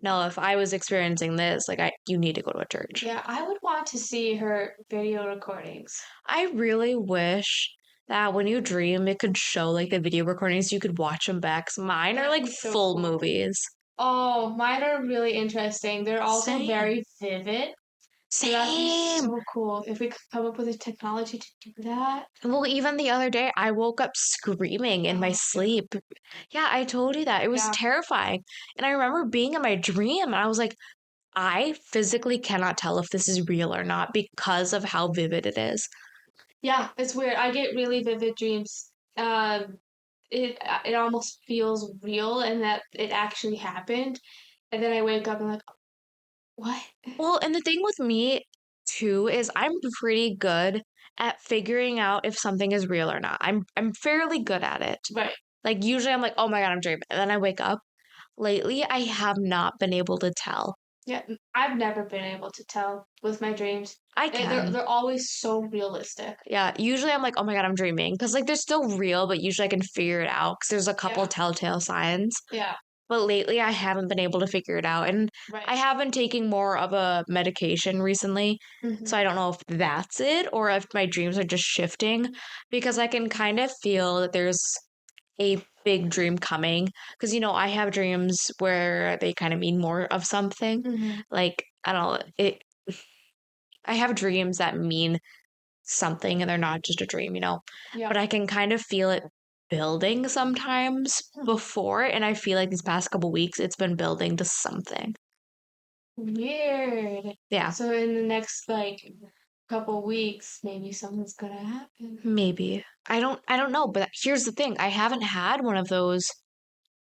No, if I was experiencing this, like, you need to go to a church. Yeah, I would want to see her video recordings. I really wish that when you dream, it could show like the video recordings, you could watch them back. 'Cause mine are like so full cool. movies. Oh, mine are really interesting. They're also Same. very vivid. So that'd be so cool if we could come up with a technology to do that. Well, even the other day, I woke up screaming in my sleep. Yeah, I told you that. It was terrifying. And I remember being in my dream, and I was like, I physically cannot tell if this is real or not because of how vivid it is. Yeah, it's weird. I get really vivid dreams. It almost feels real and that it actually happened. And then I wake up and I'm like, what? Well, and the thing with me too is I'm pretty good at figuring out if something is real or not. I'm fairly good at it. Right. Like usually I'm like, oh my God, I'm dreaming. And then I wake up. Lately, I have not been able to tell. Yeah, I've never been able to tell with my dreams. I can. They're always so realistic. Yeah, usually I'm like, oh my God, I'm dreaming. Because like they're still real, but usually I can figure it out because there's a couple telltale signs. Yeah. But lately I haven't been able to figure it out. And I have been taking more of a medication recently. So I don't know if that's it or if my dreams are just shifting, because I can kind of feel that there's a big dream coming. Because, I have dreams where they kind of mean more of something. Like, I don't know, I have dreams that mean something and they're not just a dream, Yeah. But I can kind of feel it building sometimes before, and I feel like these past couple weeks it's been building to something. Weird. Yeah. So in the next couple weeks, maybe something's gonna happen. Maybe. I don't know, but here's the thing. I haven't had one of those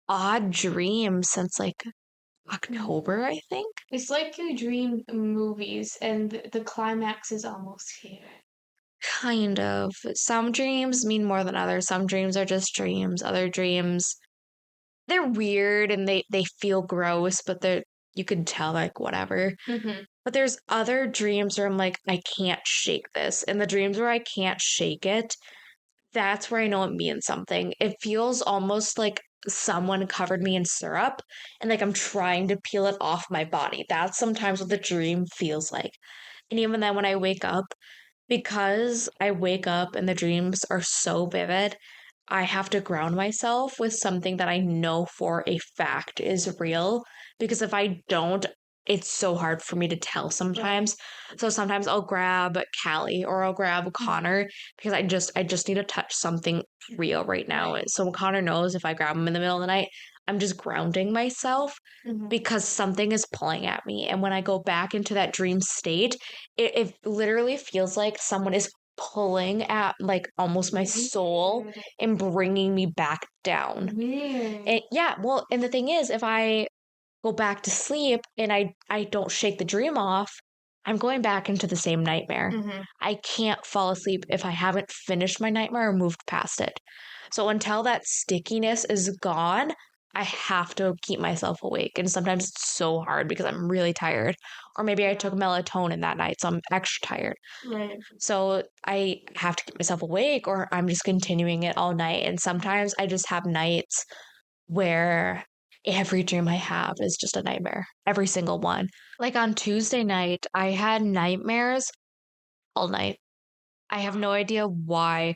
odd dreams since like October, I think. It's like you dream movies and the climax is almost here. Kind of. Some dreams mean more than others. Some dreams are just dreams. Other dreams they're weird and they feel gross, but you can tell like whatever. Mm-hmm. But there's other dreams where I'm like, I can't shake this. And the dreams where I can't shake it, that's where I know it means something. It feels almost like someone covered me in syrup and like I'm trying to peel it off my body. That's sometimes what the dream feels like. And even then, when I wake up, because I wake up and the dreams are so vivid, I have to ground myself with something that I know for a fact is real. Because if I don't, it's so hard for me to tell sometimes. So sometimes I'll grab Callie or I'll grab Connor because I just need to touch something real right now. Right. So Connor knows if I grab him in the middle of the night, I'm just grounding myself Mm-hmm. because something is pulling at me. And when I go back into that dream state, it literally feels like someone is pulling at like almost my soul Weird. and bringing me back down. Weird. Yeah, well, and the thing is, if I go back to sleep and I don't shake the dream off, I'm going back into the same nightmare. Mm-hmm. I can't fall asleep if I haven't finished my nightmare or moved past it. So until that stickiness is gone, I have to keep myself awake. And sometimes it's so hard because I'm really tired. Or maybe I took melatonin that night, so I'm extra tired. Right. So I have to keep myself awake or I'm just continuing it all night. And sometimes I just have nights where every dream I have is just a nightmare, every single one. Like on Tuesday night, I had nightmares all night. I have no idea why,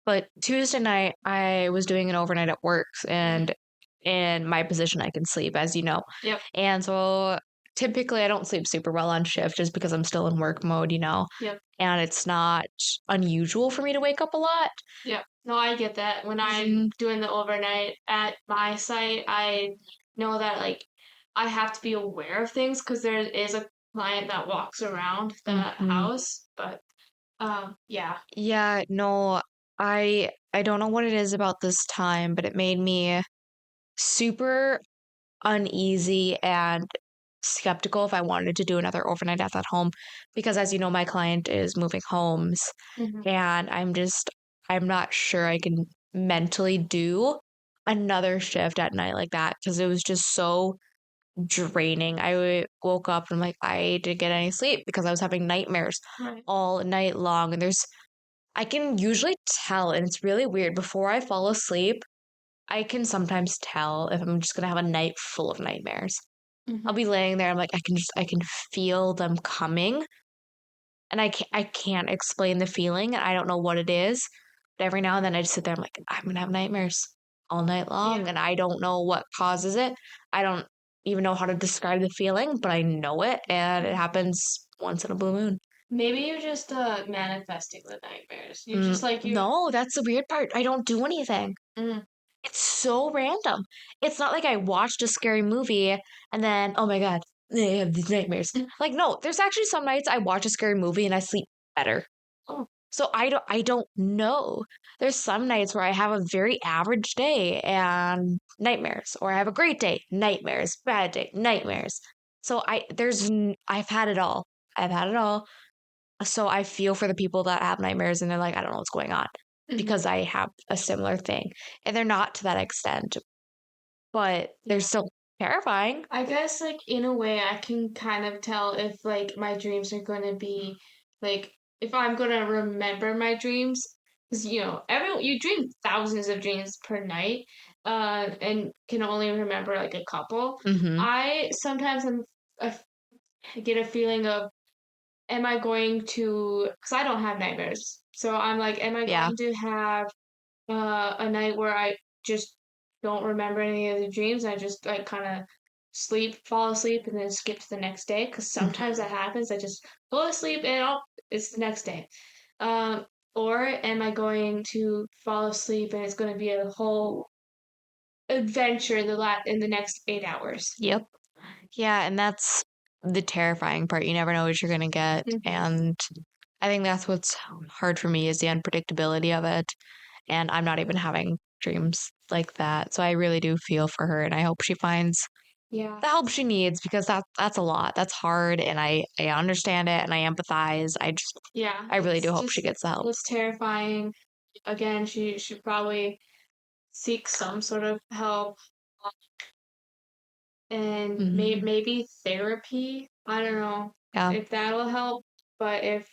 but Tuesday night, I was doing an overnight at work, and in my position, I can sleep, as you know. Yep. And so typically, I don't sleep super well on shift just because I'm still in work mode, Yep. and it's not unusual for me to wake up a lot. Yep. No, I get that. When I'm doing the overnight at my site, I know that like I have to be aware of things because there is a client that walks around the Mhm. house. But yeah. Yeah, no, I don't know what it is about this time, but it made me super uneasy and skeptical if I wanted to do another overnight at that home because as you know, my client is moving homes Mm-hmm. and I'm not sure I can mentally do another shift at night like that because it was just so draining. Woke up and I'm like, I didn't get any sleep because I was having nightmares Right. all night long. And I can usually tell, and it's really weird. Before I fall asleep, I can sometimes tell if I'm just gonna have a night full of nightmares. I'll Mm-hmm. be laying there, I'm like, I can feel them coming, and I can't explain the feeling, and I don't know what it is. But every now and then I just sit there, I'm like, I'm gonna have nightmares all night long, Yeah. and I don't know what causes it. I don't even know how to describe the feeling, but I know it, and it happens once in a blue moon. Maybe you're just manifesting the nightmares. You're just like you. No, that's the weird part. I don't do anything. Mm. It's so random. It's not like I watched a scary movie and then, oh my God, I have these nightmares. Like, no, there's actually some nights I watch a scary movie and I sleep better. Oh. So I don't know. There's some nights where I have a very average day and nightmares, or I have a great day, nightmares, bad day, nightmares. So I've had it all. I've had it all. So I feel for the people that have nightmares and they're like, I don't know what's going on Mm-hmm. because I have a similar thing. And they're not to that extent, but they're Yeah. still terrifying. I guess like in a way I can kind of tell if like my dreams are going to be like if I'm going to remember my dreams because everyone you dream thousands of dreams per night and can only remember like a couple. Hmm. I sometimes I get a feeling of am I going to because I don't have nightmares. So I'm like am I Yeah. going to have a night where I just don't remember any of the dreams. I just like kind of fall asleep, and then skip to the next day. Because sometimes that happens. I just go to sleep and it's the next day. Um, or am I going to fall asleep and it's going to be a whole adventure in the next 8 hours? Yep. Yeah. And that's the terrifying part. You never know what you're going to get. Mm-hmm. And I think that's what's hard for me is the unpredictability of it. And I'm not even having dreams like that. So I really do feel for her. And I hope she finds Yeah, the help she needs because that's a lot. That's hard. And I understand it and I empathize. yeah. I really do hope she gets the help. It's terrifying. Again, she should probably seek some sort of help. And maybe therapy. I don't know if that'll help. But if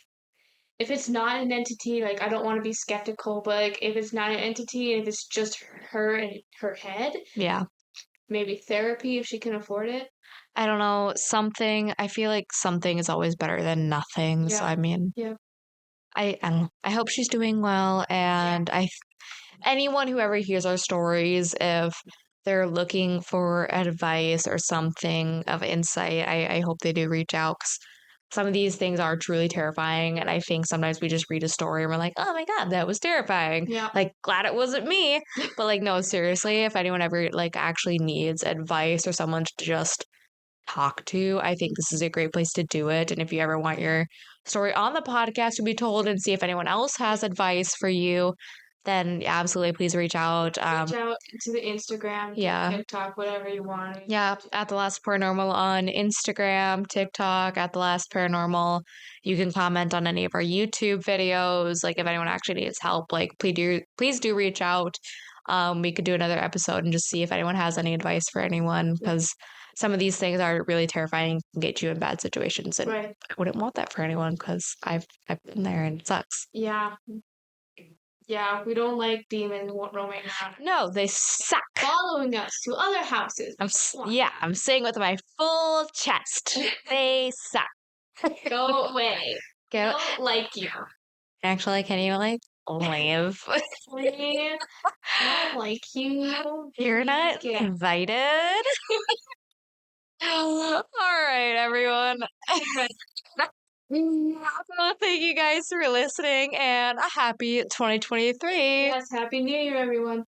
it's not an entity, like I don't want to be skeptical, but like if it's not an entity and if it's just her and her head, maybe therapy if she can afford it. I don't know, I feel like something is always better than nothing. So I mean, I don't know. I hope she's doing well, and anyone who ever hears our stories, if they're looking for advice or something of insight, I hope they do reach out, 'cause some of these things are truly terrifying, and I think sometimes we just read a story and we're like, oh my god, that was terrifying. Yeah. Like, glad it wasn't me. But like, no, seriously, if anyone ever like actually needs advice or someone to just talk to, I think this is a great place to do it. And if you ever want your story on the podcast to be told and see if anyone else has advice for you, then absolutely please reach out. Reach out to the Instagram, TikTok, whatever you want. Yeah, at The Last Paranormal on Instagram, TikTok, at The Last Paranormal. You can comment on any of our YouTube videos. Like if anyone actually needs help, like please do reach out. We could do another episode and just see if anyone has any advice for anyone, because some of these things are really terrifying and get you in bad situations. And I wouldn't want that for anyone, because I've been there and it sucks. Yeah. Yeah, we don't like demons roaming around. No, they suck. Following us to other houses. I'm saying with my full chest. They suck. Go away. I don't like you. Actually, can you like leave? Please. I don't like you. You're not invited. All right, everyone. Well, thank you guys for listening, and a happy 2023. Yes, Happy New Year, everyone.